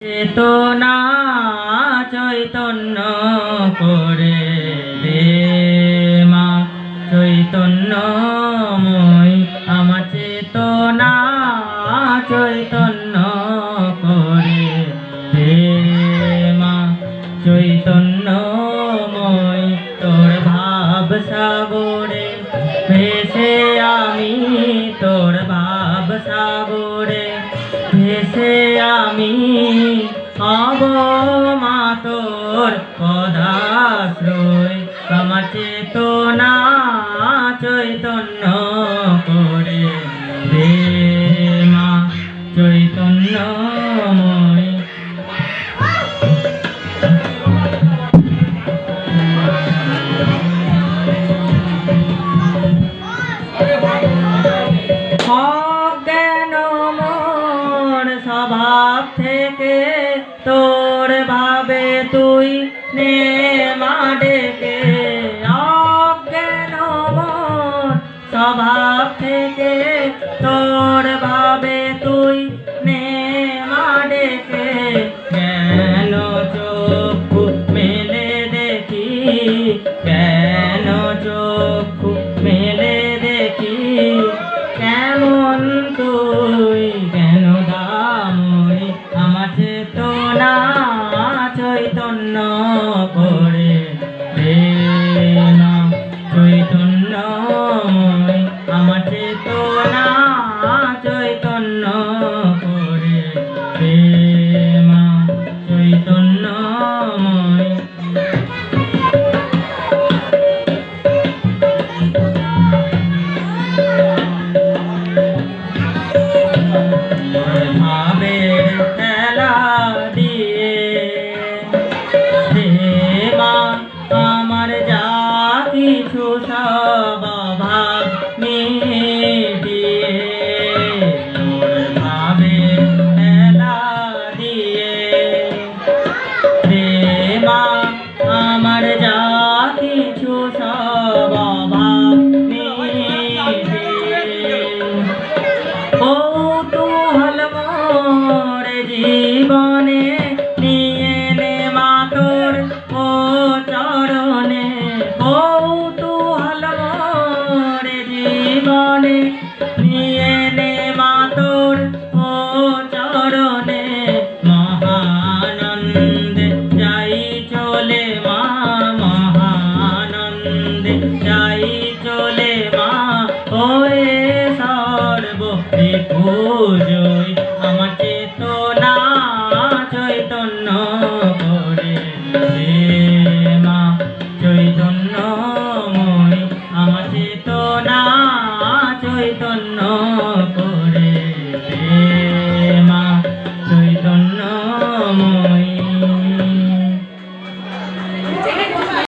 চেতনা চৈতন্য করে দে মা চৈতন্যময় আমার চেতনা চৈতন্য করে দে মা চৈতন্যময় তোর ভাব সাগরে ভেসে আমি তোর ভাব সাগরে ভেসে আমি হব মা তোর পদাশ্রয় আমার চেতনা চৈতন্য করে দে মা চৈতন্যময় অজ্ঞান মোর স্বভাব থেকে তোর ভাবে তুই নে মা ডেকে অজ্ঞান মোর স্বভাব থেকে তোর ভাবে তুই নে মা ডেকে কেন চক্ষু মেলে দেখি কেন চক্ষু মেলে দেখি কেমন তুই কেন দামই আমার চেতনা চৈতন্য করে দে মা চৈতন্যময় আমার চেতনা চৈতন্য করে দে মা চৈতন্যময় ভাবের খেলা দিয়ে দে মা আমার যা কিছু সব অভাব মিটিয়ে তোর ভাবের খেলা দিয়ে দে মা আমার যা কিছু সব অভাব মিটিয়ে কৌতূহল মোর জীবনে নিয়ে নে মা তোর ও চরণে কৌতূহল মোর জীবনে নিয়ে নে মা তোর ও চরণে মহানন্দে যাই চলে মা মহানন্দে যাই চলে মা ওয়ে সর্বত্রিভুজয় আমার চেতনা চৈতন্য